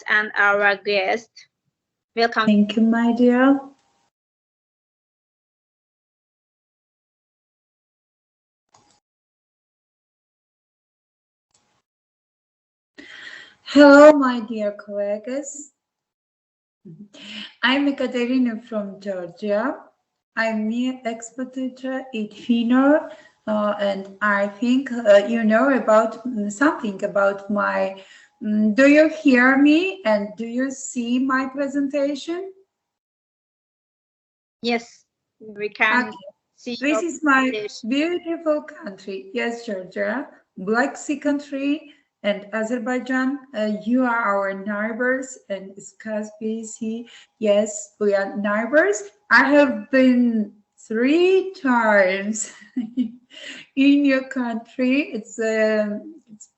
and our guest. Welcome. Thank you, my dear. Hello, my dear colleagues. I'm Ekaterina from Georgia. I'm MIE expert teacher at FINOR, and I think you know about something about my. Do you hear me and do you see my presentation? Yes, we can see. This is my beautiful country. Yes, Georgia, Black Sea country, and Azerbaijan. You are our neighbors, and Caspian Sea. Yes, we are neighbors. I have been 3 times in your country. It's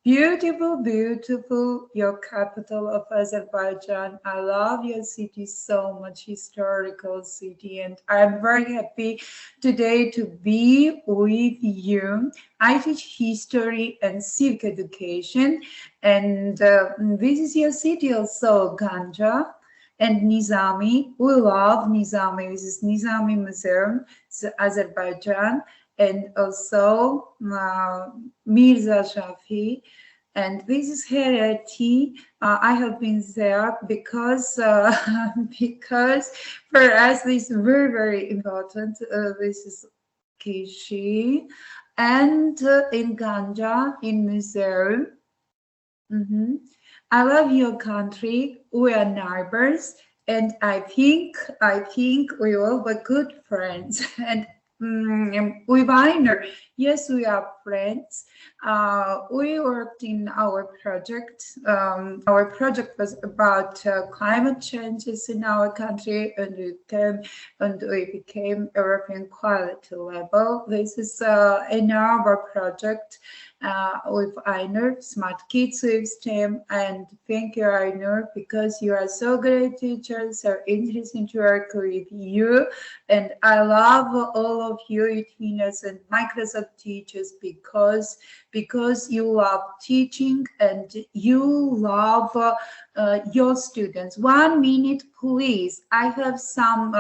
beautiful, beautiful, your capital of Azerbaijan. I love your city so much, historical city, and I'm very happy today to be with you. I teach history and civic education, and this is your city also, Ganja and Nizami. We love Nizami. This is Nizami Museum, it's Azerbaijan, and also Mirza Shafi. And this is Hereti. I have been there because because for us this is very, very important. This is Kishi, and in Ganja, in Museum. I love your country. We are neighbors, and I think we will be good friends. And with Einer, yes, we are friends. We worked in our project. Our project was about climate changes in our country, and we became European quality level. This is another project with Einer, Smart Kids with STEM, and thank you, Einer, because you are so great teacher, so interesting to work with you, and I love all of you, Utminas and Microsoft teachers, because you love teaching and you love your students. 1 minute, please. I have some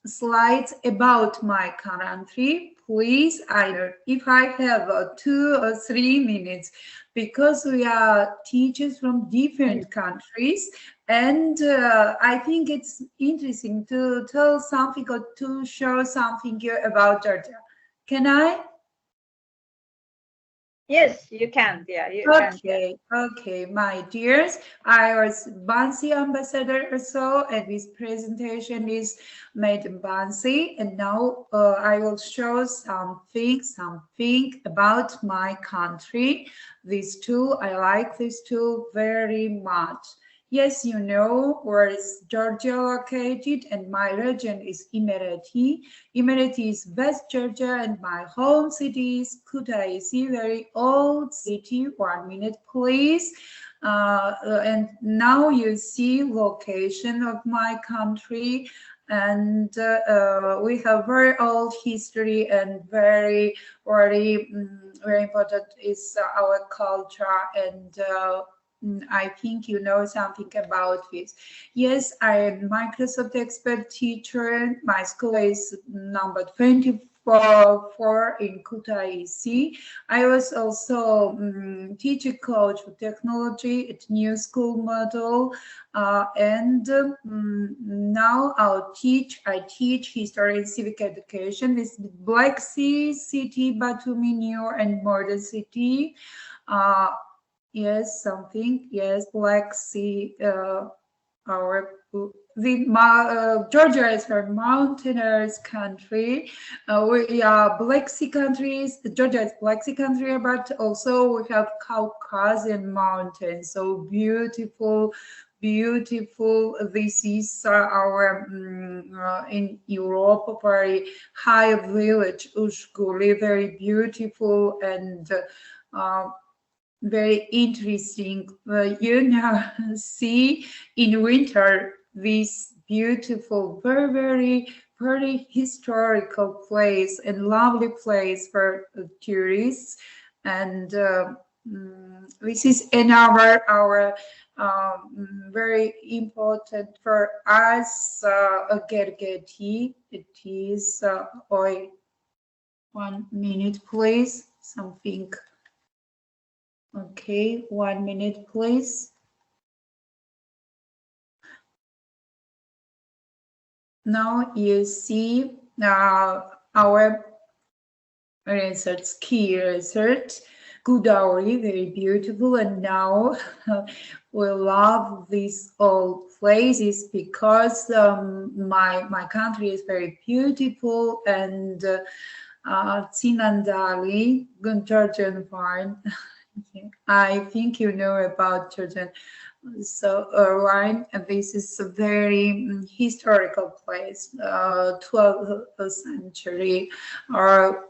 slides about my country. Please, either if I have 2 or 3 minutes, because we are teachers from different countries, and I think it's interesting to tell something or to show something here about Georgia. Can I? Yes, you can. Yeah, you can. Okay, my dears. I was Bansi ambassador or so, and this presentation is made in Bansi. And now I will show something about my country. These two, I like these two very much. Yes, you know where is Georgia located, and my region is Imereti. Imereti is West Georgia, and my home city is Kutaisi, very old city. 1 minute, please. And now you see location of my country, and we have very old history, and very important is our culture, and I think you know something about this. Yes, I am Microsoft expert teacher. My school is number 24 in Kutaisi. I was also teacher coach for technology at new school model, and now I teach history and civic education. This Black Sea city, Batumi, New and modern city. Yes, something. Yes, Black Sea. Georgia is a mountainous country. We are Black Sea countries. Georgia is Black Sea country, but also we have Caucasian mountains. So beautiful. This is our in Europe very high village, Ushguli, very beautiful and. Very interesting. You now see in winter this beautiful, very historical place and lovely place for tourists. And this is another our very important for us gergeti. It is 1 minute, please. Something. Okay, 1 minute, please. Now you see our research, key research, Godavari, very beautiful, and now we love these old places because my country is very beautiful, and Tsinandali, Georgian wine. I think you know about Georgian. So, right, this is a very historical place, 12th century. Our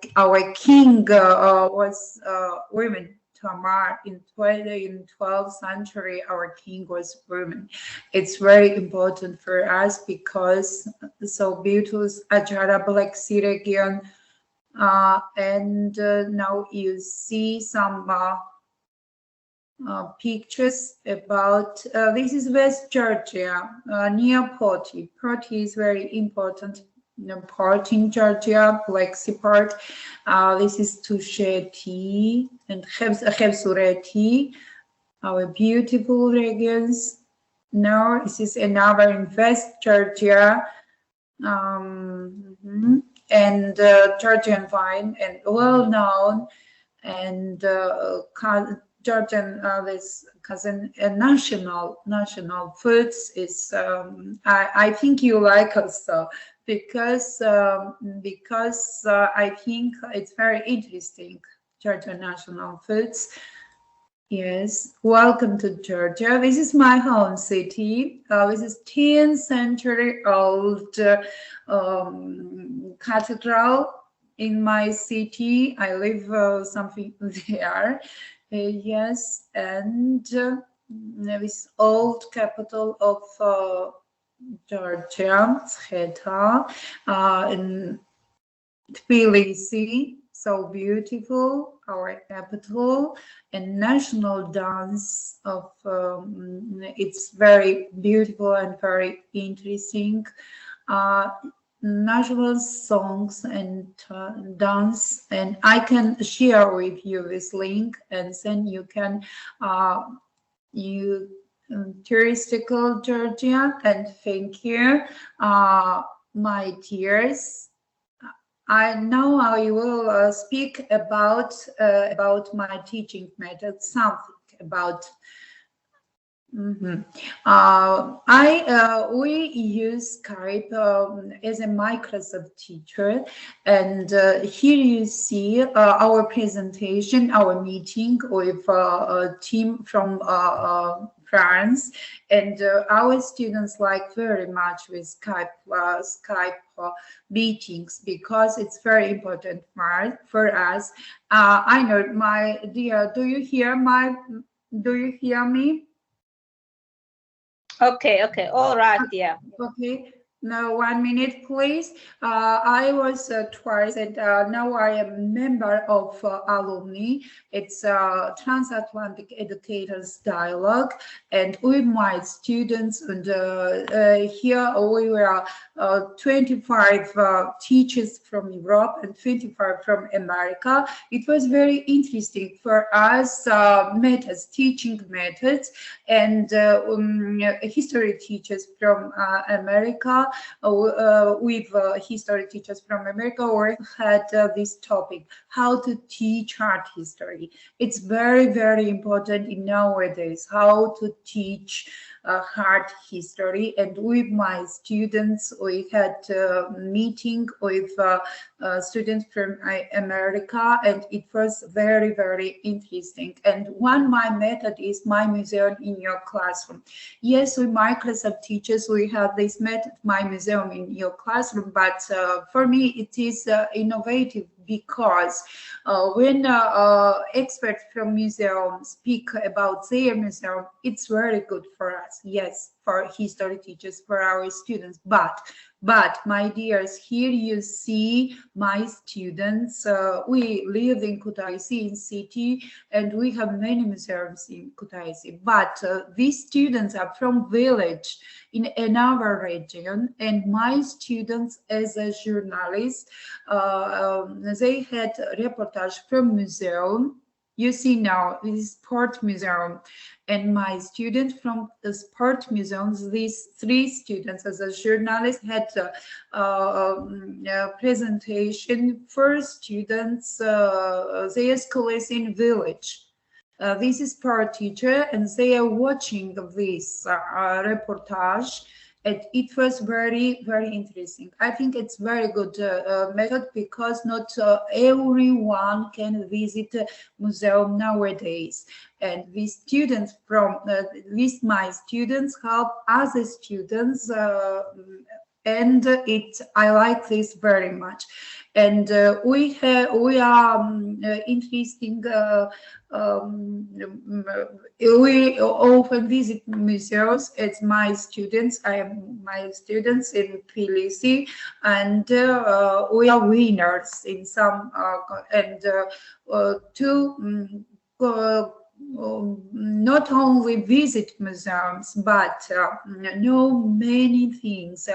king was woman, Tamar. In 12th century, our king was woman. It's very important for us because so beautiful Ajara Black Sea region, and now you see some pictures about this is West Georgia, near Poti. Poti is very important part in Georgia, Black Sea part. This is Tusheti and Khevsureti, our beautiful regions. Now this is another in West Georgia, and Georgian wine and well known, and Georgian this cousin national foods is I think you like also because I think it's very interesting, Georgian national foods. Yes, welcome to Georgia. This is my home city. This is 10th century old cathedral in my city. I live something there. Yes, and this old capital of Georgia, Sketa, in Tbilisi, so beautiful, our capital, and national dance of it's very beautiful and very interesting. National songs and dance, and I can share with you this link, and then you can touristical Georgia. And thank you, my dears. I will speak about my teaching method, something about. We use Skype as a Microsoft teacher, and here you see our presentation, our meeting with a team from France, and our students like very much with Skype meetings because it's very important for us. I know, my dear, do you hear me? Okay, all right, yeah. Okay, now 1 minute, please. I was twice, and now I am a member of alumni. It's Transatlantic Educators Dialogue, and with my students, and here we were 25 teachers from Europe and 25 from America. It was very interesting for us, teaching methods, and history teachers from America, with history teachers from America, we had this topic, how to teach art history. It's very, very important in nowadays, how to teach art history. And with my students, we had a meeting with students from America, and it was very, very interesting. And my method is my museum in your classroom. Yes, with Microsoft teachers, we have this method, my museum in your classroom, but for me, it is innovative because when experts from museums speak about their museum, it's very good for us. Yes, for history teachers, for our students. But my dears, here you see my students. We live in Kutaisi in city, and we have many museums in Kutaisi. But these students are from village in another region, and my students, as a journalist, they had reportage from museum. You see now, this is Sport Museum, and my student from the Sport Museums, these 3 students as a journalist had a presentation for students, their school is in village. This is for a teacher, and they are watching this reportage. And it was very, very interesting. I think it's very good method, because not everyone can visit a museum nowadays. And these students from, at least my students, help other students, and I like this very much. And we are interesting. We often visit museums. It's my students. I am my students in Tbilisi, and we are winners in some not only visit museums, but know many things,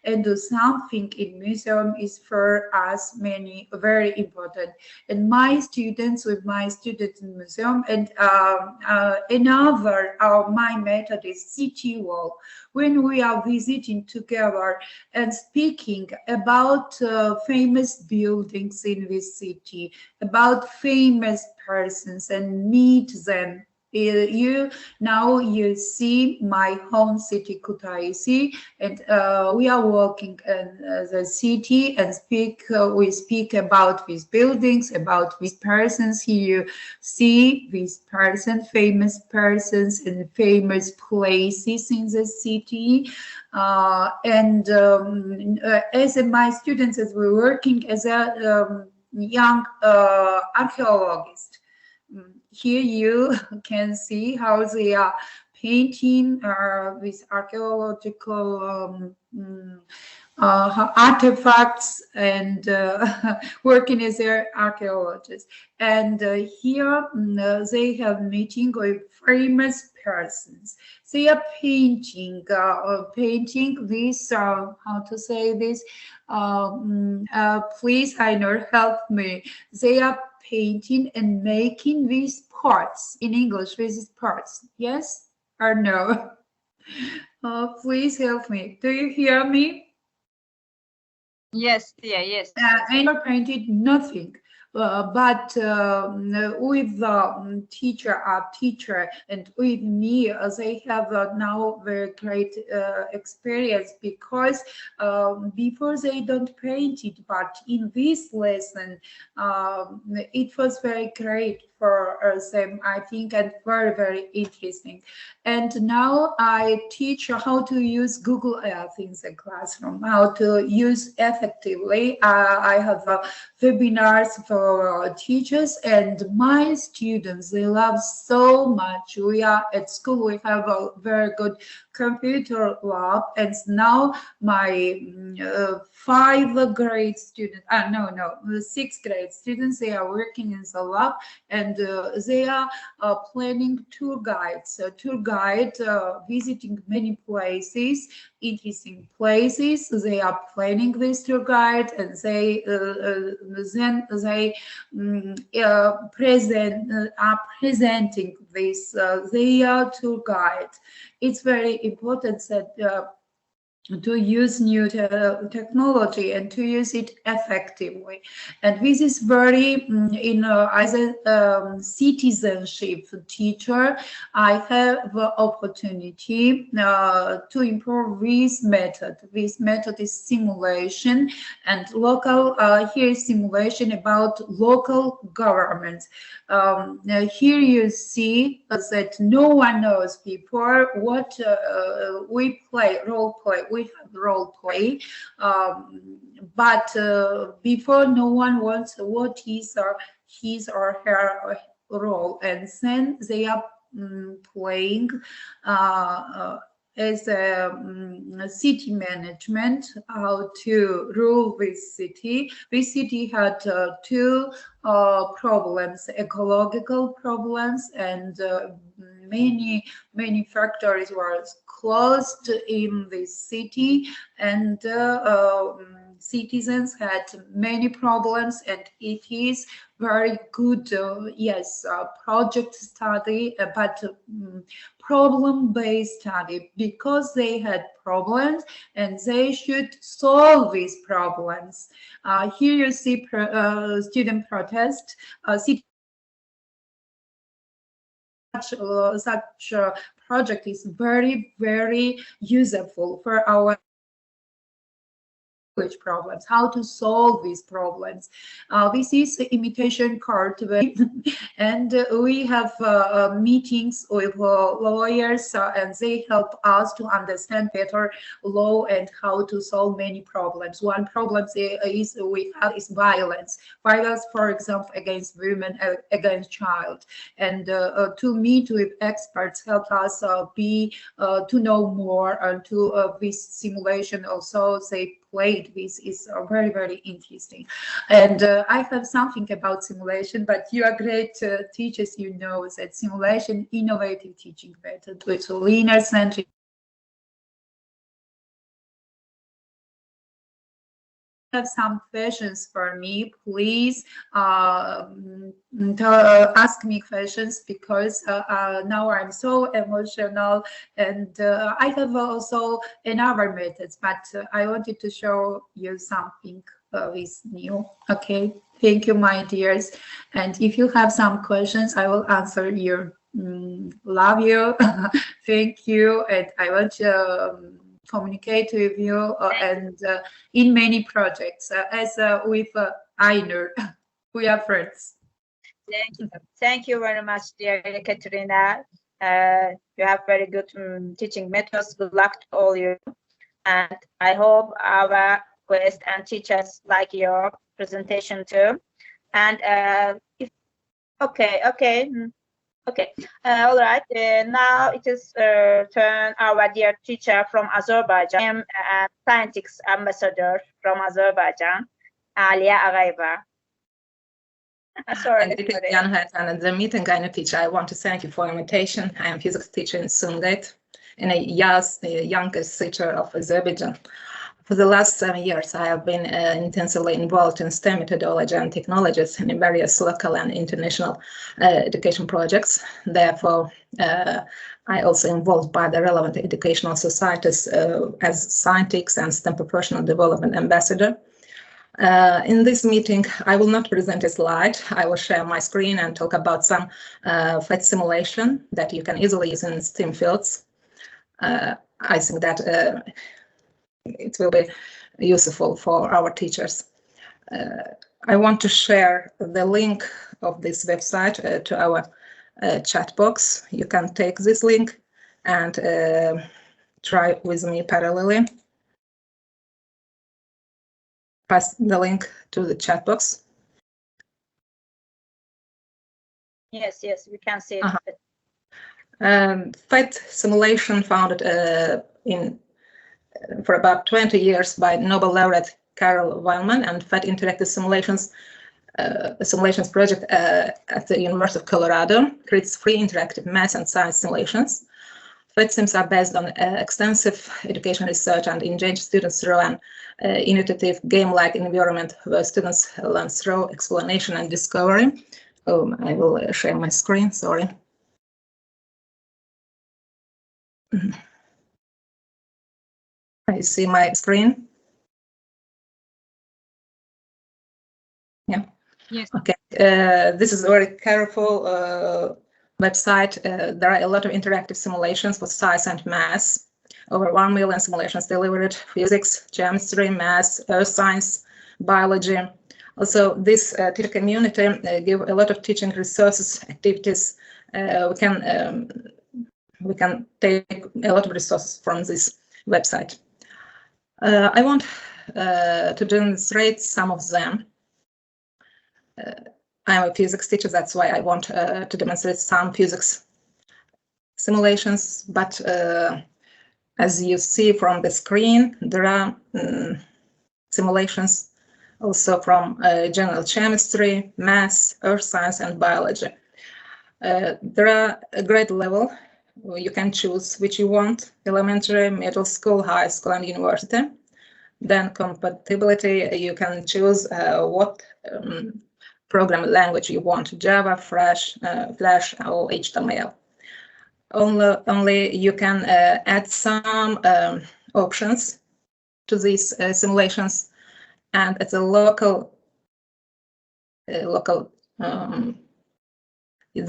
and do something in museum is for us very important. And my students, with my students in museum, and another my method is city walk. When we are visiting together and speaking about famous buildings in this city, about famous persons, and meet them. Now you see my home city, Kutaisi, and we are walking in the city and we speak about these buildings, about these persons. Here you see these persons, famous persons, and famous places in the city. As my students, as we're working as a young archaeologist, here you can see how they are painting with archaeological artifacts, and working as their archaeologists. And here they have meeting with famous persons. They are painting this, how to say this, please, Ainur, help me. They are painting and making these parts. In English, this is parts. Yes or no? Please help me. Do you hear me? Yes, yeah, yes. Ainur painted nothing. But with the teacher, and with me, they have now very great experience, because before they don't paint it, but in this lesson, it was very great for them, I think, and very, very interesting. And now I teach how to use Google Earth in the classroom, how to use effectively. I have webinars for teachers, and my students, they love so much. We are at school, we have a very good computer lab, and now my 5th grade students, the 6th grade students, they are working in the lab, and they are planning tour guides, visiting many places, interesting places. They are planning this tour guide, and they then they are presenting this their tour guide. It's very important that to use new technology and to use it effectively. And this is very, as a citizenship teacher, I have the opportunity to improve this method. This method is simulation, and local, here is simulation about local government. Here you see that no one knows before what we play, role play. We have role play, but before no one wants what is his or her role, and then they are playing as a city management, how to rule this city. This city had two problems, ecological problems, and many factories were closed in this city, and citizens had many problems, and it is very good, project study, but problem-based study, because they had problems and they should solve these problems. Here you see student protest. Such a project is very useful for our problems, how to solve these problems. This is imitation court, and we have meetings with lawyers, and they help us to understand better law and how to solve many problems. One problem we have is violence, for example, against women, against child, and to meet with experts help us to know more, and to this simulation also they played. This is very interesting, and I have something about simulation, but you are great teachers, you know that simulation innovative teaching method with linear centric. Have some questions for me, please ask me questions, because now I'm so emotional, and I have also another methods, but I wanted to show you something is new. Okay, thank you, my dears, and if you have some questions, I will answer you. Love you. Thank you, and I want to communicate with you and in many projects as with Ainur. We are friends. Thank you very much, dear Katerina. You have very good teaching methods. Good luck to all you, and I hope our guests and teachers like your presentation too. And Okay, all right. Now it is turn our dear teacher from Azerbaijan, scientists ambassador from Azerbaijan, Alia Agayba. Sorry. And the meeting I'm teacher. I want to thank you for the invitation. I am physics teacher in Sumgait, and a youngest teacher of Azerbaijan. For the last 7 years, I have been intensively involved in STEM methodology and technologies in various local and international education projects. Therefore, I also involved by the relevant educational societies as scientists and STEM professional development ambassador. In this meeting, I will not present a slide. I will share my screen and talk about some flight simulation that you can easily use in STEM fields. I think that it will be useful for our teachers. I want to share the link of this website to our chat box. You can take this link and try with me parallelly. Pass the link to the chat box. Yes, we can see it. Flight simulation founded for about 20 years by Nobel laureate Carol Wildman, and FET Interactive Simulations project at the University of Colorado creates free interactive math and science simulations. FET sims are based on extensive education research and engage students through an intuitive game-like environment where students learn through explanation and discovery. I will share my screen, sorry. I see my screen. Yeah. Yes. Okay. This is a very careful website. There are a lot of interactive simulations for science and math. Over 1 million simulations delivered: physics, geometry, math, earth science, biology. Also, this teacher community give a lot of teaching resources, activities. We can take a lot of resources from this website. I want to demonstrate some of them. I'm a physics teacher, that's why I want to demonstrate some physics simulations, but As you see from the screen, there are simulations also from general chemistry, maths, earth science, and biology. There are a grade level. You can choose which you want: elementary, middle school, high school, and university. Then compatibility, you can choose what programming language you want: Java, Flash, or HTML. Only you can add some options to these simulations, and at the local there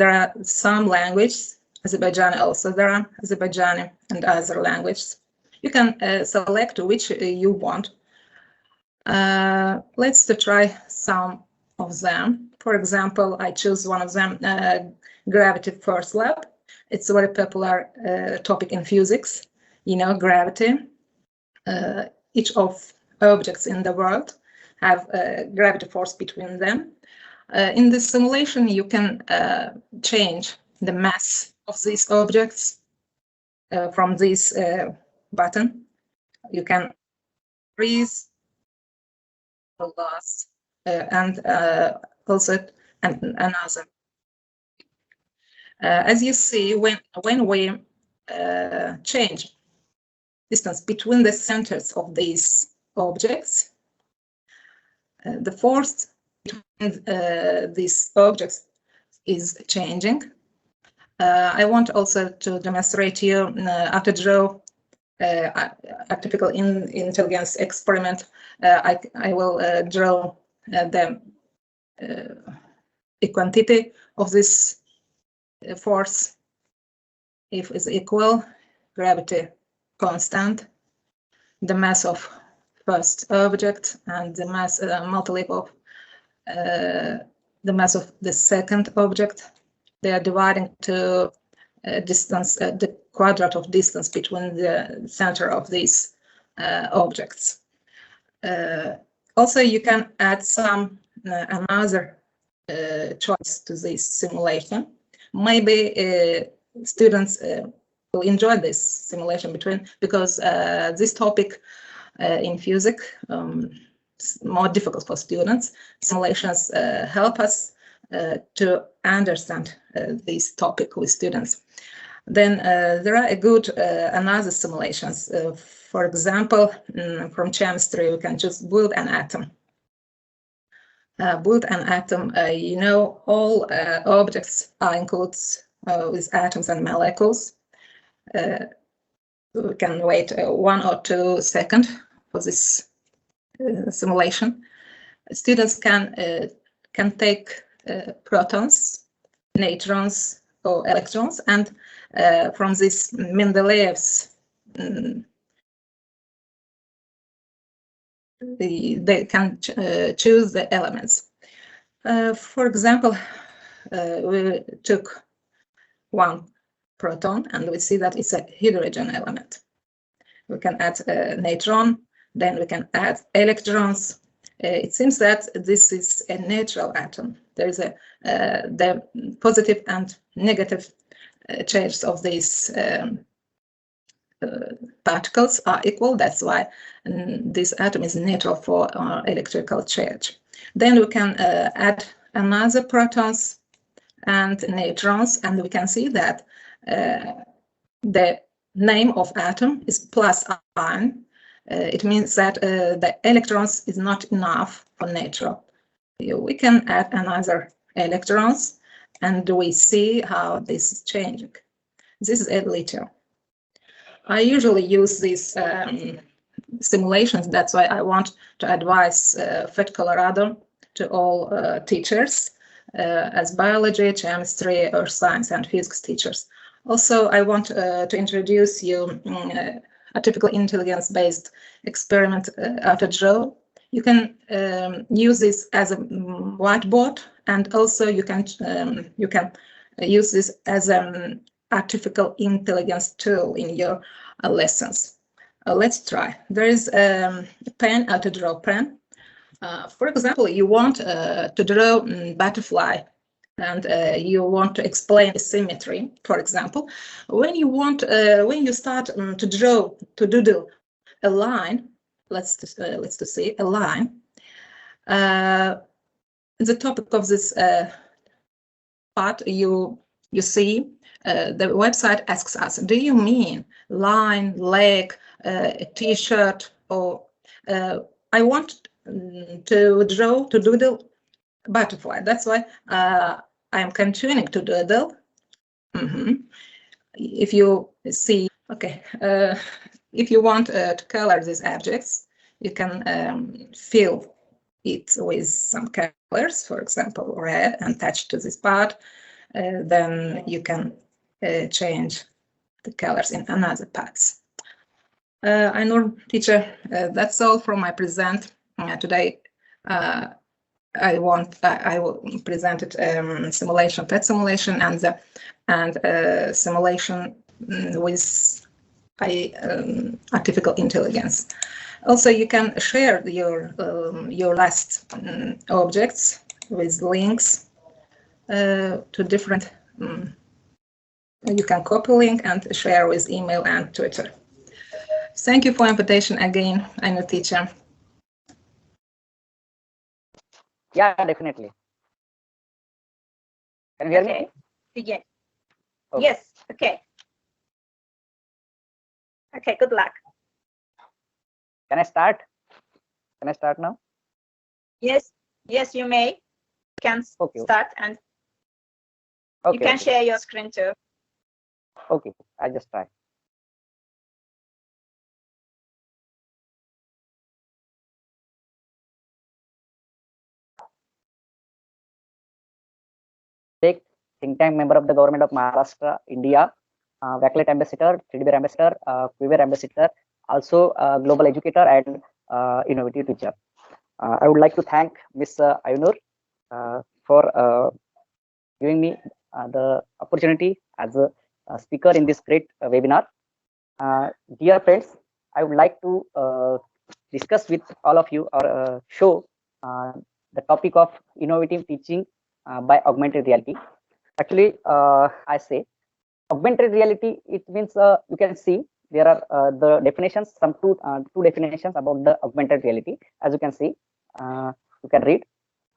are some languages. Azerbaijani also, there are Azerbaijani and other languages. You can select which you want. Let's try some of them. For example, I choose one of them, Gravity First Lab. It's a very popular topic in physics. You know, gravity. Each of objects in the world have a gravity force between them. In this simulation, you can change the mass of these objects from this button. You can increase the loss and also another. As you see, when we change distance between the centers of these objects, the force between these objects is changing. I want also to demonstrate you after draw a typical intelligence experiment. I will draw the quantity of this force. If is equal, gravity constant, the mass of first object and the mass multiple of the mass of the second object. They are dividing to distance, the quadrant of distance between the center of these objects. Also, you can add some another choice to this simulation. Maybe students will enjoy this simulation because this topic in physics is more difficult for students. Simulations help us to understand this topic with students. Then there are a good another simulations. For example, from chemistry, we can just build an atom. Build an atom, you know, all objects are includes with atoms and molecules. We can wait 1 or 2 seconds for this simulation. Students can take protons, neutrons, or electrons, and from this Mendeleev's, they can choose the elements. For example, we took one proton and we see that it's a hydrogen element. We can add a neutron, then we can add electrons. It seems that this is a neutral atom. There is the positive and negative charges of these particles are equal. That's why this atom is neutral for electrical charge. Then we can add another protons and neutrons, and we can see that the name of atom is plus ion. It means that the electrons is not enough for neutral. We can add another electrons, and we see how this is changing. This is a liter. I usually use these simulations. That's why I want to advise FET Colorado to all teachers as biology, chemistry, earth science, and physics teachers. Also, I want to introduce you a typical intelligence-based experiment after draw. You can use this as a whiteboard, and also you can use this as an artificial intelligence tool in your lessons. Let's try. There is a pen, how to draw pen. For example, you want to draw butterfly and you want to explain symmetry, for example, when you start to draw, to doodle a line, let's see a line. The topic of this part, you see the website asks us, do you mean line, leg, a t-shirt, or I want to doodle butterfly. That's why I am continuing to doodle. If you see, okay, if you want to color these objects, you can fill it with some colors, for example, red, and touch to this part. Then you can change the colors in another parts. I know, teacher, that's all from my present today. I will present it simulation, pet simulation, and simulation with artificial intelligence. Also, you can share your last objects with links to different. You can copy link and share with email and Twitter. Thank you for invitation again. I'm a teacher. Yeah, definitely. Can you hear me? Begin. Okay. Yes. Okay. Okay. Good luck. Can I start? Can I start now? Yes. Yes, you may. You can start, and you can share your screen too. Okay, I just try. Think tank member of the government of Maharashtra, India, Wakelet ambassador, Quiver ambassador, Quiver ambassador, also global educator and innovative teacher. I would like to thank Ms. Ayunur for giving me the opportunity as a speaker in this great webinar. Dear friends, I would like to discuss with all of you or show the topic of innovative teaching by augmented reality. Actually, I say augmented reality, it means you can see there are the definitions, some two definitions about the augmented reality. As you can see, you can read.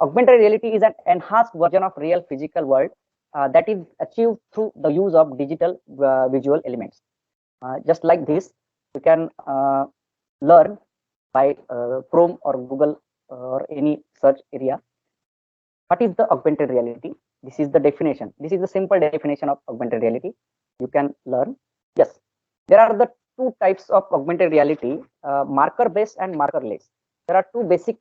Augmented reality is an enhanced version of real physical world that is achieved through the use of digital visual elements. Just like this, you can learn by Chrome or Google or any search area. What is the augmented reality? This is the definition. This is the simple definition of augmented reality. You can learn. Yes, there are the two types of augmented reality, marker-based and markerless. There are two basic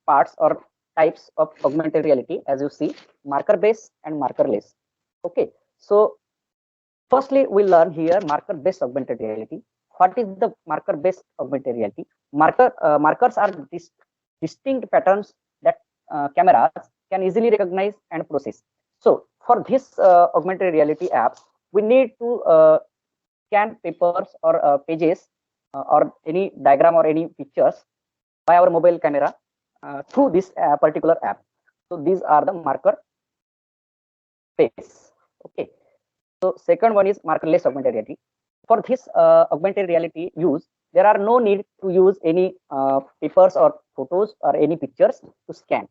parts or types of augmented reality, as you see, marker-based and markerless. Okay, so firstly, we learn here marker-based augmented reality. What is the marker-based augmented reality? Markers are distinct patterns that cameras can easily recognize and process. So for this augmented reality apps, we need to scan papers or pages or any diagram or any pictures by our mobile camera through this particular app. So these are the marker space. Okay. So second one is markerless augmented reality. For this augmented reality use, there are no need to use any papers or photos or any pictures to scan.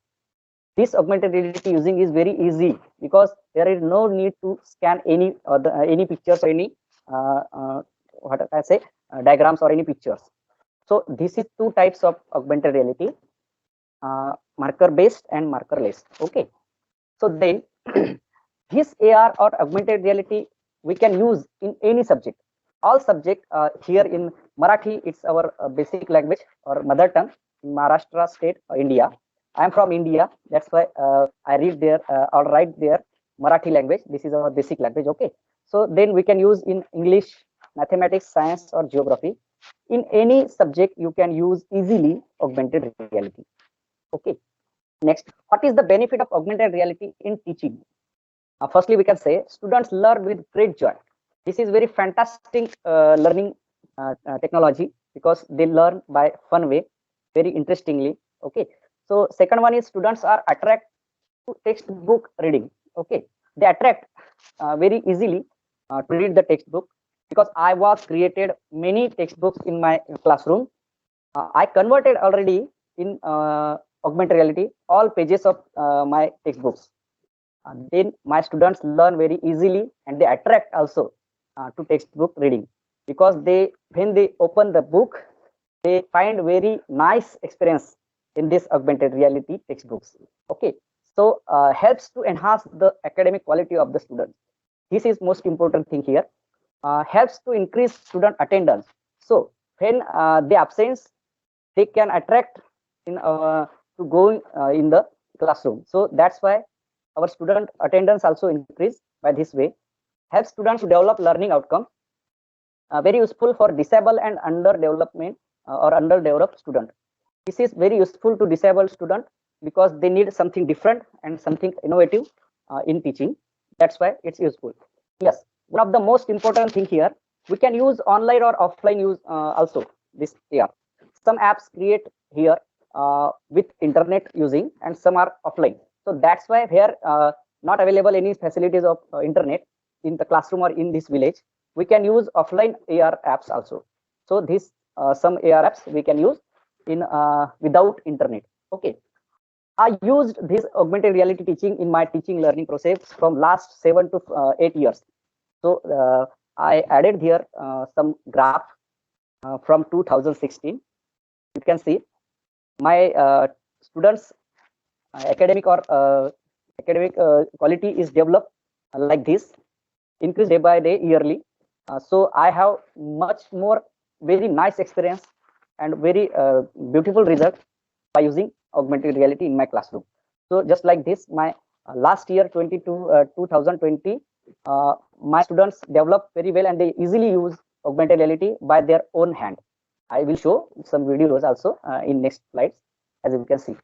This augmented reality using is very easy because there is no need to scan any pictures or any what I say diagrams or any pictures. So this is two types of augmented reality, marker based and markerless. Okay, so then this AR or augmented reality we can use in any subject. All subject here in Marathi, it's our basic language or mother tongue in Maharashtra state, India. I am from India, that's why I read there or write there Marathi language. This is our basic language. Okay, so then we can use in English, mathematics, science, or geography. In any subject, you can use easily augmented reality. Okay, next, what is the benefit of augmented reality in teaching? Firstly, we can say students learn with great joy. This is very fantastic learning technology because they learn by fun way, very interestingly. Okay, so second one is students are attracted to textbook reading. Okay, they attract very easily to read the textbook, because I was created many textbooks in my classroom. I converted already in augmented reality all pages of my textbooks. Then my students learn very easily, and they attract also to textbook reading, because they, when they open the book, they find very nice experience in this augmented reality textbooks. Okay, so helps to enhance the academic quality of the students. This is most important thing here. Helps to increase student attendance. So when they absence, they can attract in to go in the classroom. So that's why our student attendance also increase by this way. Helps students to develop learning outcome. Very useful for disabled and underdevelopment or underdeveloped student. This is very useful to disabled student, because they need something different and something innovative in teaching. That's why it's useful. Yes, one of the most important thing here, we can use online or offline use also this here. Some apps create here with internet using, and some are offline. So that's why here not available any facilities of internet in the classroom or in this village, we can use offline AR apps also. So this some AR apps we can use in without internet. Okay, I used this augmented reality teaching in my teaching learning process from last 7 to 8 years. So I added here some graph from 2016. You can see my students academic quality is developed like this, increase day by day yearly. So I have much more very nice experience and very beautiful result by using augmented reality in my classroom. So just like this, my last year 2020, my students developed very well, and they easily use augmented reality by their own hand. I will show some videos also in next slides, as you can see.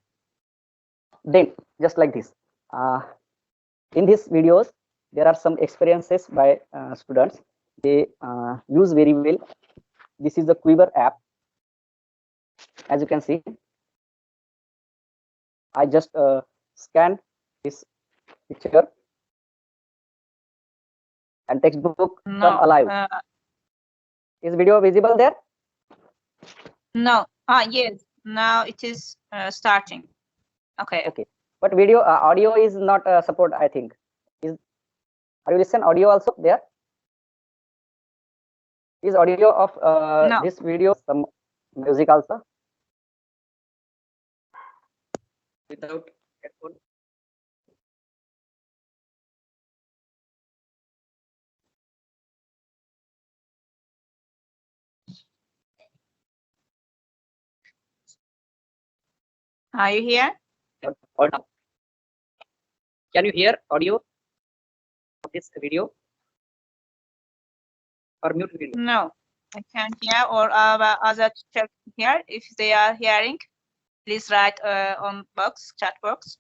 Then just like this, in these videos there are some experiences by students. They use very well. This is the Quiver app. As you can see, I just scanned this picture, and textbook come alive. Is video visible there? No. Yes. Now it is starting. Okay. Okay. But video audio is not support, I think. Are you listen audio also there? Is audio of No. this video some music also? Without headphone? Are you here? Or not? Can you hear audio of this video? Or mute video? No, I can't hear, or our other teacher here. If they are hearing, please write on box, chat box.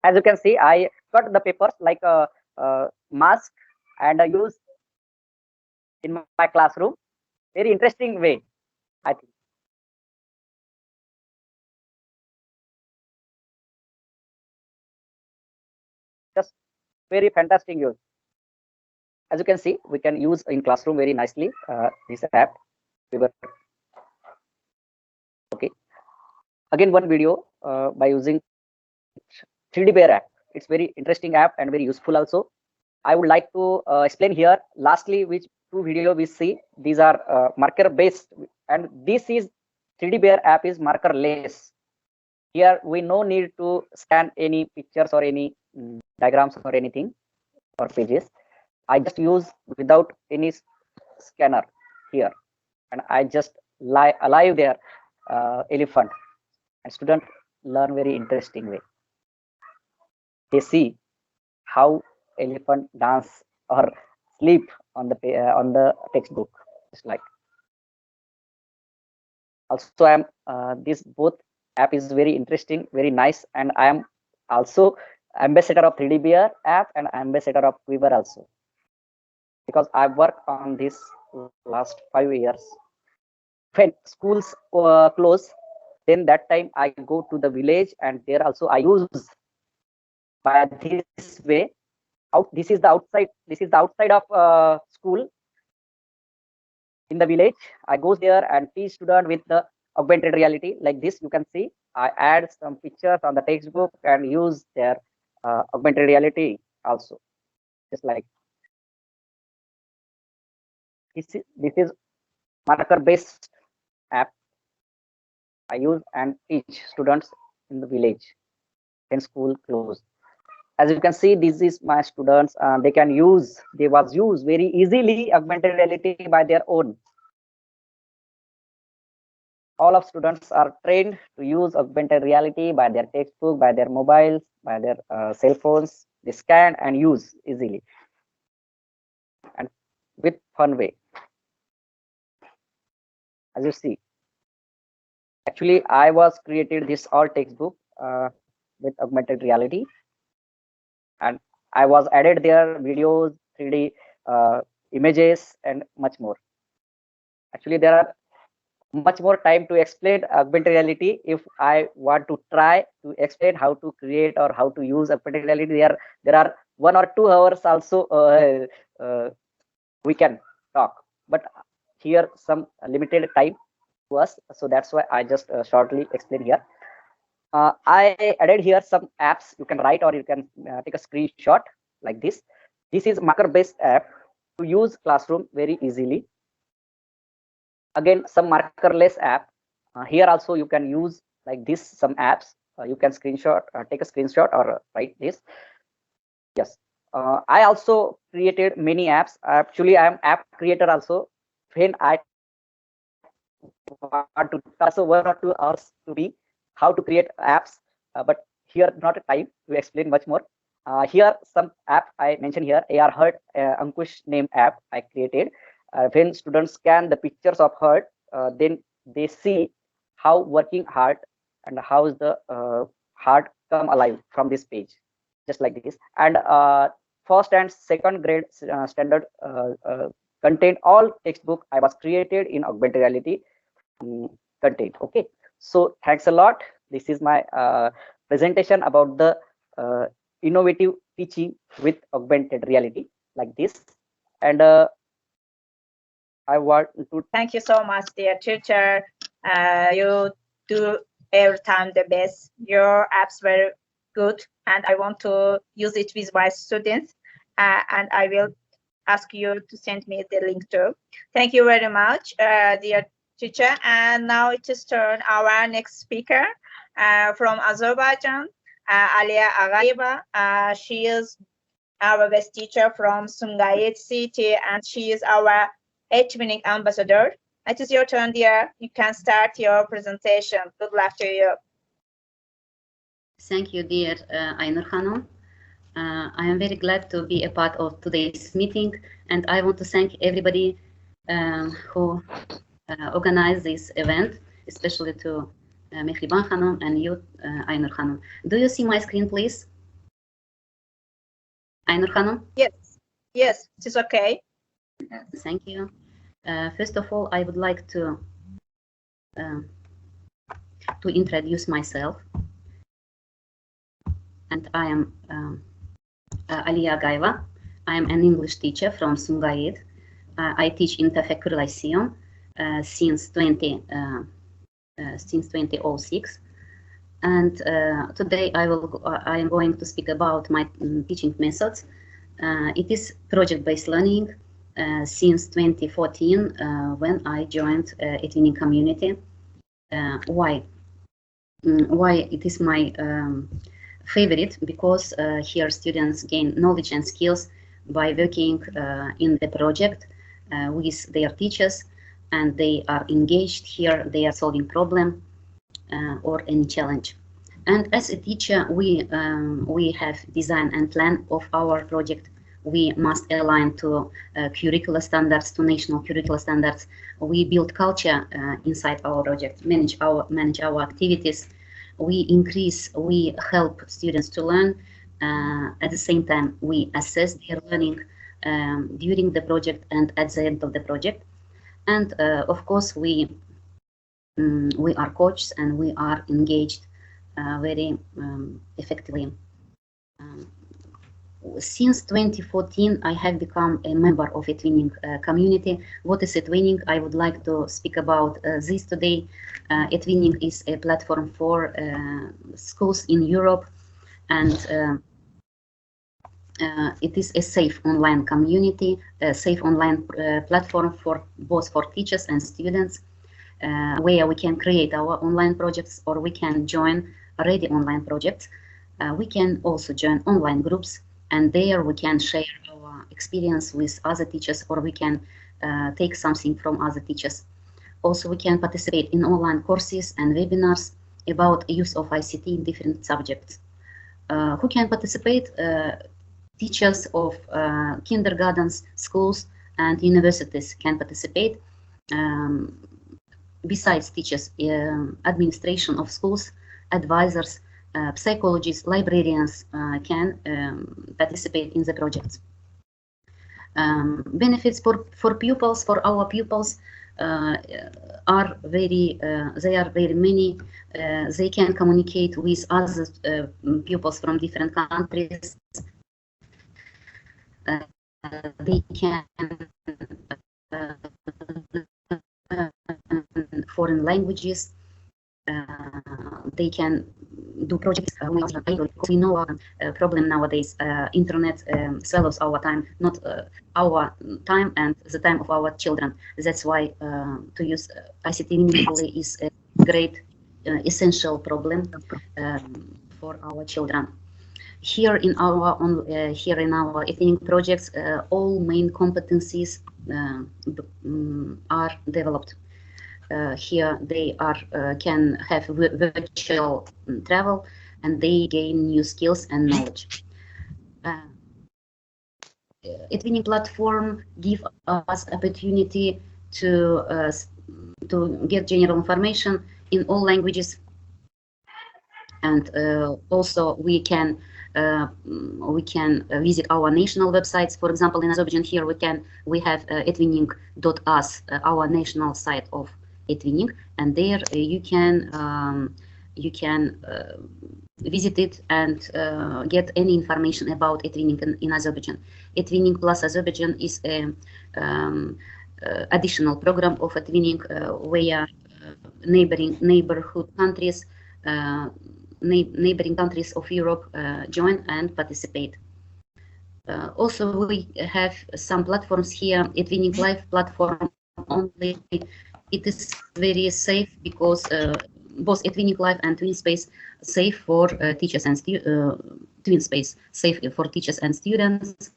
As you can see, I cut the papers like a mask, and I use in my classroom. Very interesting way, I think. Just very fantastic use. As you can see, we can use in classroom very nicely this app. Okay. Again, one video by using 3D Bear app. It's very interesting app and very useful also. I would like to explain here. Lastly, which two video we see, these are marker based, and this is 3D Bear app is markerless. Here we no need to scan any pictures or any diagrams or anything or pages. I just use without any scanner here, and I just alive there elephant, and student learn very interesting way. They see how elephant dance or sleep on the textbook. It's like. Also, I am this both app is very interesting, very nice, and I am also ambassador of 3D Bear app and ambassador of Quiver also, because I worked on this last 5 years. When schools close, then that time I go to the village, and there also I use by this way. This is the outside. This is the outside of school in the village. I goes there and teach student with the augmented reality like this. You can see I add some pictures on the textbook and use their augmented reality also, just like this is marker based app I use and teach students in the village when school closed. As you can see, this is my students. They was use very easily augmented reality by their own. All of students are trained to use augmented reality by their textbook, by their mobiles, by their cell phones. They scan and use easily and with fun way. As you see, actually I was created this all textbook with augmented reality, and I was added their videos, 3D images, and much more. Actually, there are much more time to explain augmented reality. If I want to try to explain how to create or how to use augmented reality, there are 1 or 2 hours also we can talk, but here some limited time to us, so that's why I just shortly explain here. I added here some apps you can write or you can take a screenshot like this. This is marker based app to use classroom very easily. Again, some markerless app. Here also you can use like this some apps. You can screenshot, take a screenshot or write this. Yes. I also created many apps. Actually, I am app creator also. When I want to also 1 or 2 hours to be how to create apps, but here not a time to explain much more. Here some app I mentioned here, A.R Heart Ankush name app I created. When students scan the pictures of heart, then they see how working heart and how is the heart come alive from this page, just like this. And first and second grade standard content, all textbook I was created in augmented reality content. Okay, so thanks a lot. This is my presentation about the innovative teaching with augmented reality like this. And I want to thank you so much, dear teacher. You do every time the best. Your apps were good, and I want to use it with my students. And I will ask you to send me the link too. Thank you very much, dear teacher. And now it is turn our next speaker from Azerbaijan, Aliya Agayeva. She is our guest teacher from Sumgayit City, and she is our H-winning ambassador. It is your turn, dear. You can start your presentation. Good luck to you. Thank you, dear Aynur Hanım. I am very glad to be a part of today's meeting, and I want to thank everybody who organized this event, especially to Mehriban Hanım and you, Aynur Hanım. Do you see my screen, please? Aynur Hanım? Yes, it is okay. Thank you. First of all, I would like to introduce myself. And I am Aliya Agayeva. I am an English teacher from Sumgayit. I teach in Tefekkür Lyceum since 2006. And today I am going to speak about my teaching methods. It is project-based learning since 2014 when I joined Etvinning community. Why it is my favorite? Because here students gain knowledge and skills by working in the project with their teachers, and they are engaged here. They are solving problem or any challenge. And as a teacher, we have design and plan of our project. We must align to curricular standards, to national curricular standards. We build culture inside our project, manage our activities. We help students to learn. At the same time, we assess their learning during the project and at the end of the project. And of course, we are coaches and we are engaged very effectively. Since 2014, I have become a member of a twinning community. What is a twinning? I would like to speak about this today. A twinning is a platform for schools in Europe, and it is a safe online community, a safe online platform for both for teachers and students, where we can create our online projects, or we can join already online projects. We can also join online groups, and there we can share our experience with other teachers, or we can take something from other teachers. Also, we can participate in online courses and webinars about use of ICT in different subjects. Who can participate? Teachers of kindergartens, schools, and universities can participate. Besides teachers, administration of schools, advisors, psychologists, librarians can participate in the projects. Benefits for pupils, for our pupils, are very many. They can communicate with other pupils from different countries. They can foreign languages. They can do projects. We know our problem nowadays. Internet swallows our time, not our time and the time of our children. That's why to use ICT meaningfully is a great essential problem for our children. Here in our e-twinning projects, all main competencies are developed. Here they can have virtual travel, and they gain new skills and knowledge. E-twinning platform give us opportunity to get general information in all languages, and also we can visit our national websites. For example, in Azerbaijan, here we have etwinning.us, our national site of e-twinning, and there you can visit it and get any information about e-twinning in Azerbaijan. E-twinning plus Azerbaijan is a additional program of e-twinning where neighboring countries of Europe join and participate. Also, we have some platforms here. e-twinning Live platform only. It is very safe because both e-twinning Live and TwinSpace safe for teachers and TwinSpace safe for teachers and students.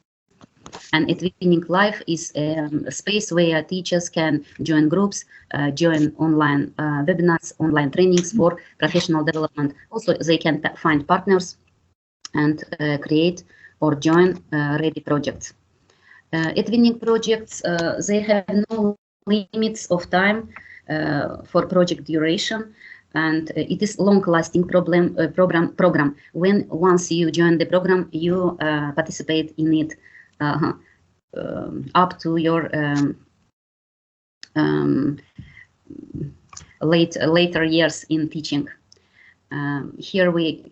And e-twinning Live is a space where teachers can join groups, join online webinars, online trainings for professional development. Also, they can find partners and create or join ready projects. E-twinning projects, they have no limits of time for project duration, and it is long-lasting program. When once you join the program, you participate in it up to your later years in teaching. Here we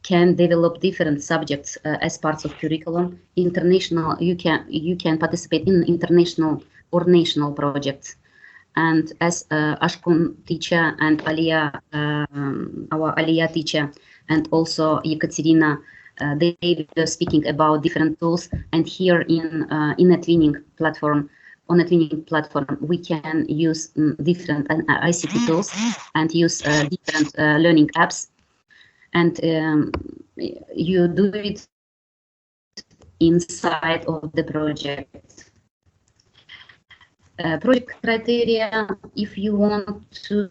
can develop different subjects as parts of curriculum. International, you can participate in international or national projects. And as Ashkun teacher and Aliya, our Aliya teacher, and also Ekaterina, they were speaking about different tools. And here in a twinning platform, on a twinning platform, we can use different ICT tools and use different learning apps. And you do it inside of the project. Project criteria: if you want to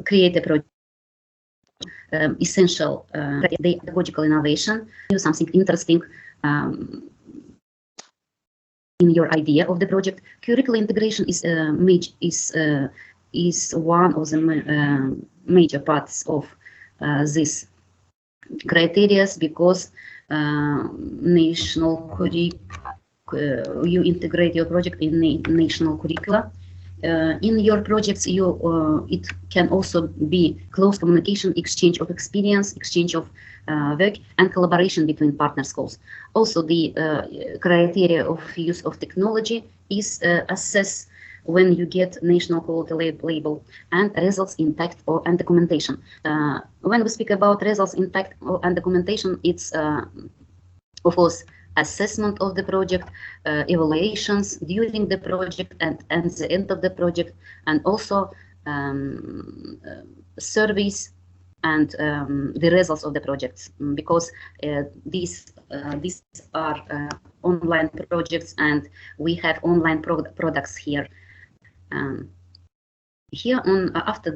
create a project, essential the pedagogical innovation, do something interesting in your idea of the project. Curricular integration is one of the major parts of this criteria, because national you integrate your project in the national curricula. in your projects, it can also be close communication, exchange of experience, exchange of work, and collaboration between partner schools. Also, the criteria of use of technology is assessed when you get national quality label, and results, impact, and documentation. When we speak about results, impact, and documentation, it's of course assessment of the project, evaluations during the project and the end of the project, and also surveys and the results of the projects, because these are online projects, and we have online products here. Here on after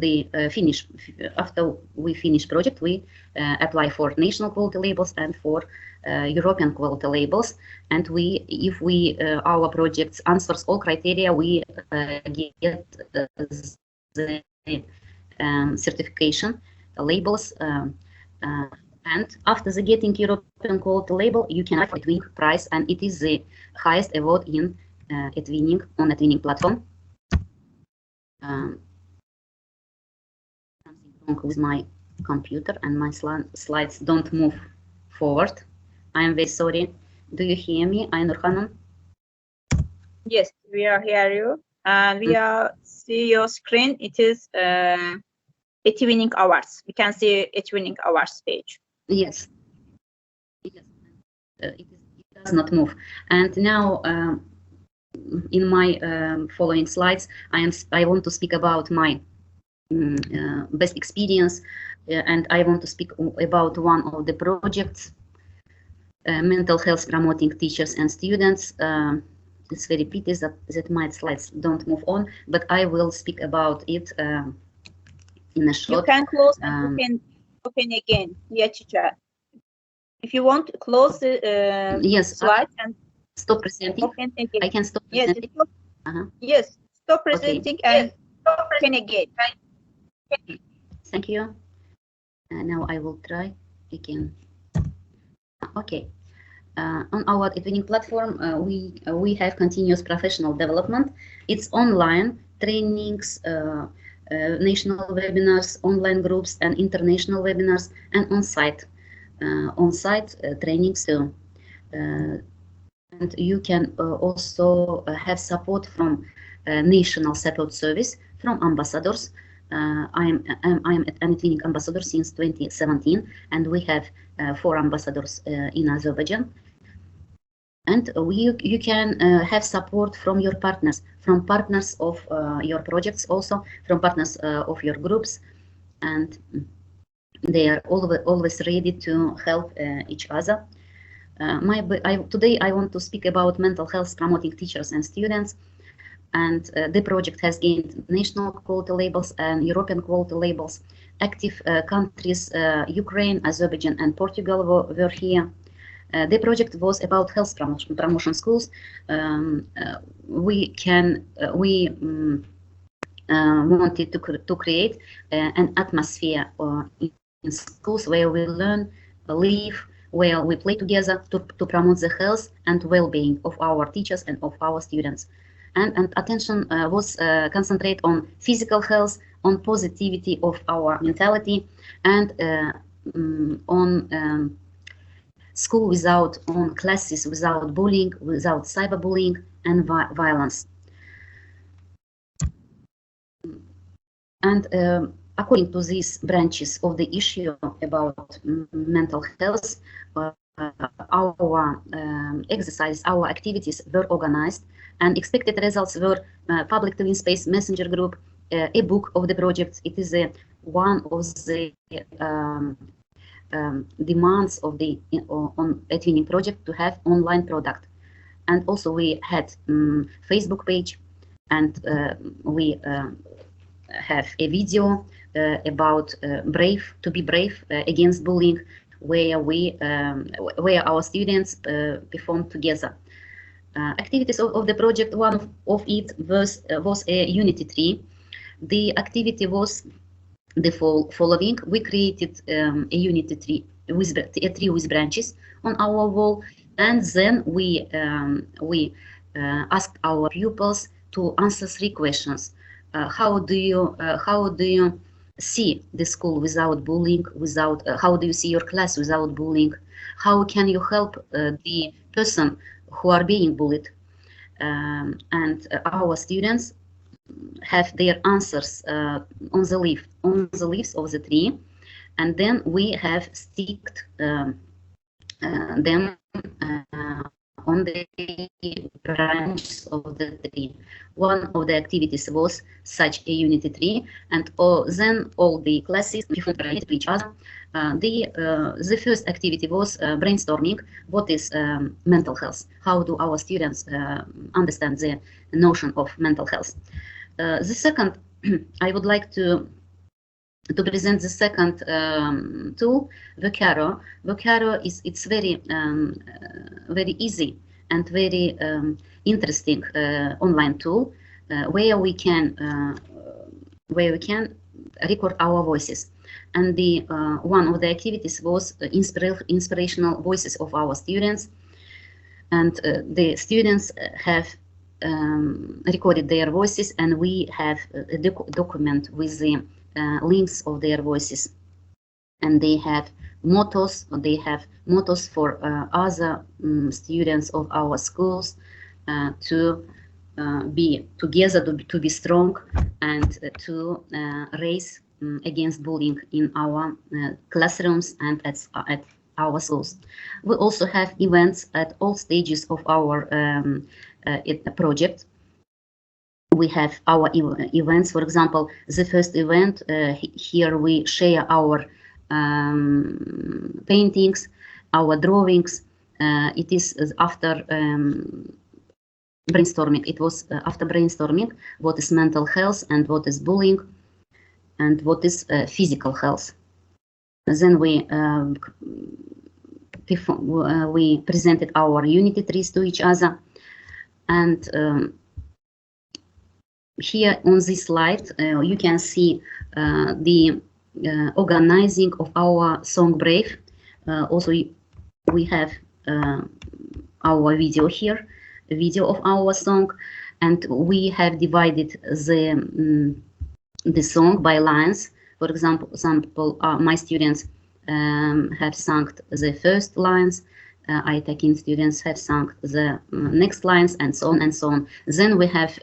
we finish project, we apply for national quality labels and for European quality labels, and if our projects answers all criteria, we get the certification labels, and after the getting European quality label, you can apply for Twinning prize, and it is the highest award in Twinning on a Twinning platform. Something wrong with my computer, and my slides don't move forward. I am very sorry. Do you hear me, Ainur Hanım? Yes, we are hear you, and we see your screen. It is Twinning hours. We can see Twinning hours page. Yes. It does not move. And now, in my following slides, I want to speak about my best experience, and I want to speak about one of the projects, mental health promoting teachers and students. It's very pity that my slides don't move on, but I will speak about it in a short. You can close and you can open again. Yeah, teacher. If you want to close the yes, slide and stop presenting. Open again. I can stop presenting. Yes, yes, stop presenting, okay. And open again. Thank you. Now I will try again. Okay. On our Twinning platform, we have continuous professional development. It's online trainings, national webinars, online groups, and international webinars, and on-site trainings too. And you can also have support from national support service from ambassadors. I'm an Twinning ambassador since 2017, and we have 4 ambassadors in Azerbaijan. And you can have support from your partners, from partners of your projects, also from partners of your groups, and they are always ready to help each other. Today I want to speak about mental health promoting teachers and students, and the project has gained national quality labels and European quality labels. Active countries, Ukraine, Azerbaijan, and Portugal were here. The project was about health promotion schools. We wanted to create an atmosphere in schools where we learn, live, where we play together to promote the health and well-being of our teachers and of our students. And attention was concentrated on physical health, on positivity of our mentality, and on on classes without bullying, without cyberbullying and violence. And according to these branches of the issue about mental health, our exercises, our activities were organized, and expected results were public Twin Space Messenger group, a book of the project. It is one of the demands of the on a Twinning project to have online product. And also we had Facebook page, and we have a video about to be brave against bullying, where our students performed together. Activities of the project, one of it was a unity tree. The activity was the following: we created a unity tree with branches on our wall, and then we asked our pupils to answer 3 questions. How do you see the school without bullying? How do you see your class without bullying? How can you help the person who are being bullied? And our students have their answers on the leaves of the tree, and then we have sticked them on the branches of the tree. One of the activities was such a unity tree, and then all the classes related to each other. The first activity was brainstorming. What is mental health? How do our students understand the notion of mental health? The second, I would like to present the second tool, Vocaro. Vocaro it's very easy and very interesting online tool where we can record our voices. And the one of the activities was inspirational voices of our students, and the students have recorded their voices, and we have a document with the links of their voices, and they have mottos. They have mottos for other students of our schools to be together, to be strong, and to raise against bullying in our classrooms and at our schools. We also have events at all stages of our project. We have our events. For example, the first event, here we share our paintings, our drawings. It is after brainstorming. It was after brainstorming what is mental health and what is bullying and what is physical health. Then we presented our unity trees to each other, and here on this slide you can see the organizing of our song Brave. Also we have our video here, a video of our song, and we have divided the song by lines. For example, my students have sung the first lines, ITAKIN students have sung the next lines, and so on and so on. Then we have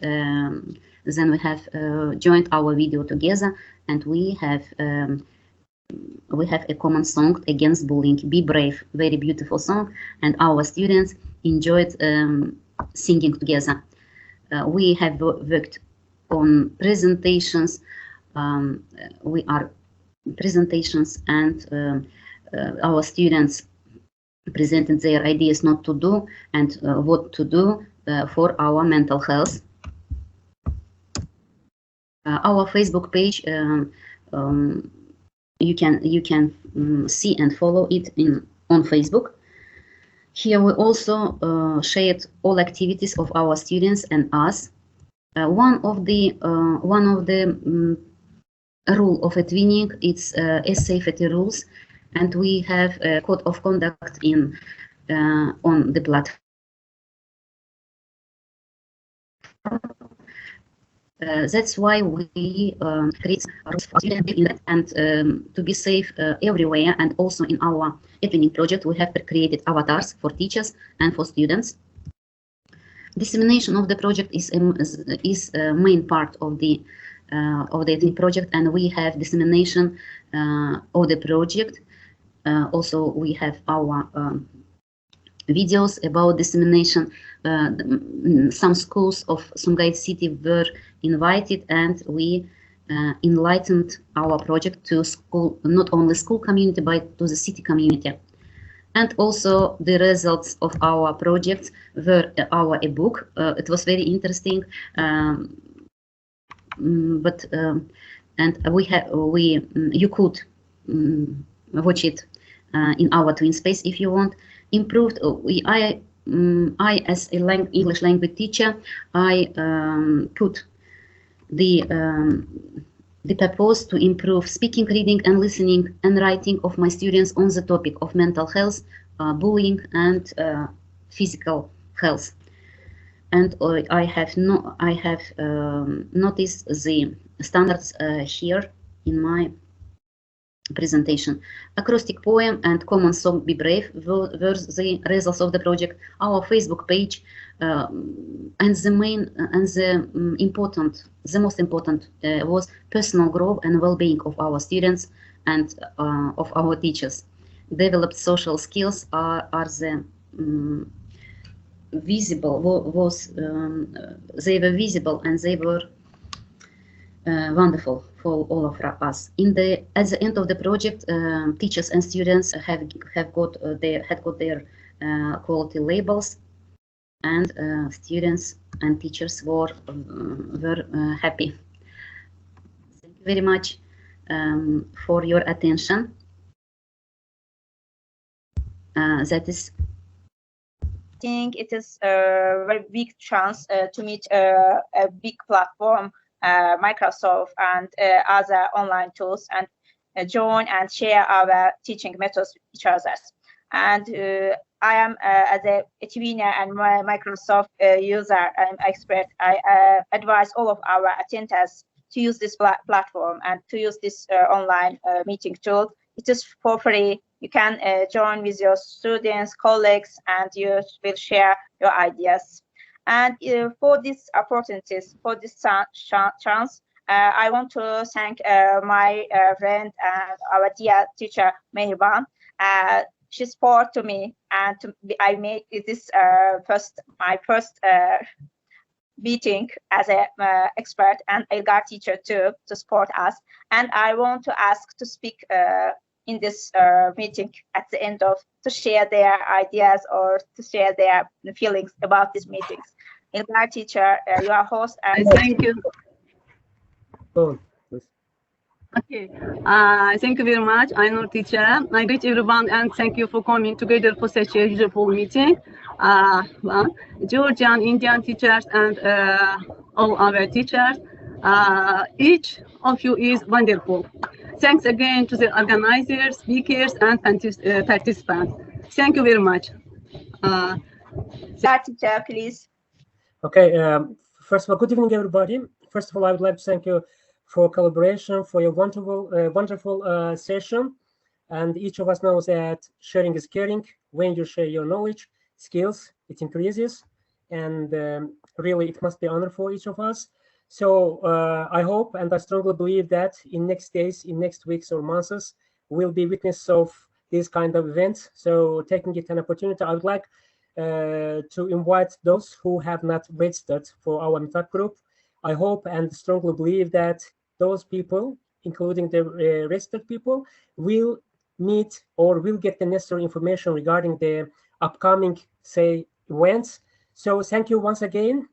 joined our video together, and we have a common song against bullying, Be Brave, very beautiful song, and our students enjoyed singing together. We have worked on presentations. We are presentations, and our students presented their ideas not to do and what to do for our mental health. Our Facebook page, you can see and follow it on Facebook. Here we also shared all activities of our students and us. One of the rule of a twinning, it's safety rules, and we have a code of conduct on the platform. That's why we create rules for students and to be safe everywhere. And also in our twinning project, we have created avatars for teachers and for students. Dissemination of the project is a main part of the twinning project, and we have dissemination of the project. Also, we have our videos about dissemination. Some schools of Sumgait city were invited, and we enlightened our project to school, not only school community, but to the city community. And also the results of our project were our ebook. It was very interesting, but and you could watch it in our twin space if you want. Improved. I as a English language teacher, I put the purpose to improve speaking, reading, and listening and writing of my students on the topic of mental health, bullying, and physical health. And I have noticed the standards here in my presentation. Acrostic poem and common song "Be Brave" were the results of the project. Our Facebook page, and the most important was personal growth and well-being of our students and of our teachers. Developed social skills are the visible, they were visible, and they were wonderful for all of us. At the end of the project, teachers and students had got their quality labels, and students and teachers were happy. Thank you very much for your attention. That is. I think it is a very big chance to meet a big platform, Microsoft and other online tools, and join and share our teaching methods with each other. And I am, as a trainer and Microsoft user and expert, I advise all of our attendees to use this platform and to use this online meeting tool. It is for free. You can join with your students, colleagues, and you will share your ideas. And for these opportunities, for this chance, I want to thank my friend and our dear teacher, Mehriban. She supported me, and I made this my first meeting as an expert and ILGAR teacher too, to support us. And I want to ask to speak in this meeting at the end to share their ideas or to share their feelings about these meetings. ILGAR teacher, you are host. And thank you. Okay, thank you very much. I'm our teacher. I greet everyone and thank you for coming together for such a useful meeting. Georgian, Indian teachers and all our teachers, each of you is wonderful. Thanks again to the organizers, speakers, and participants. Thank you very much. Teacher, please. Okay, first of all, good evening, everybody. First of all, I would like to thank you for collaboration, for your wonderful session. And each of us knows that sharing is caring. When you share your knowledge, skills, it increases. And really, it must be honor for each of us. So I hope and I strongly believe that in next days, in next weeks or months, we'll be witness of this kind of events. So taking it an opportunity, I would like to invite those who have not registered for our meetup group. I hope and strongly believe that those people, including the registered people, will meet or will get the necessary information regarding the upcoming, say, events. So thank you once again.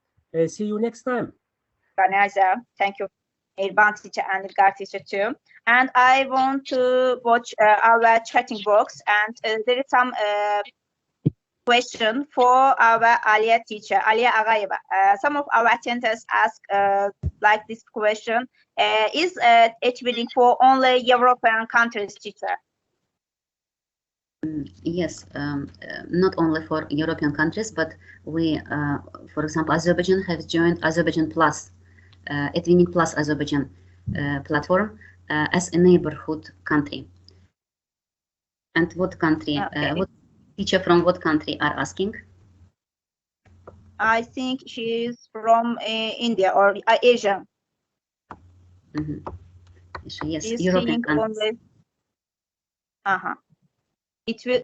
See you next time. Thank you, Mehriban teacher and ILGAR teacher too. And I want to watch our chatting box, and there is some question for our Aliya teacher, Aliya Agayeva. Some of our attendees ask like this question: is HBD for only European countries, teacher? Yes, not only for European countries, but we, for example, Azerbaijan has joined Azerbaijan Plus, Etvinning Plus Azerbaijan platform as a neighborhood country. And what country? Okay. What teacher from what country are asking? I think she is from India or Asia. Mm-hmm. Yes, European countries. It will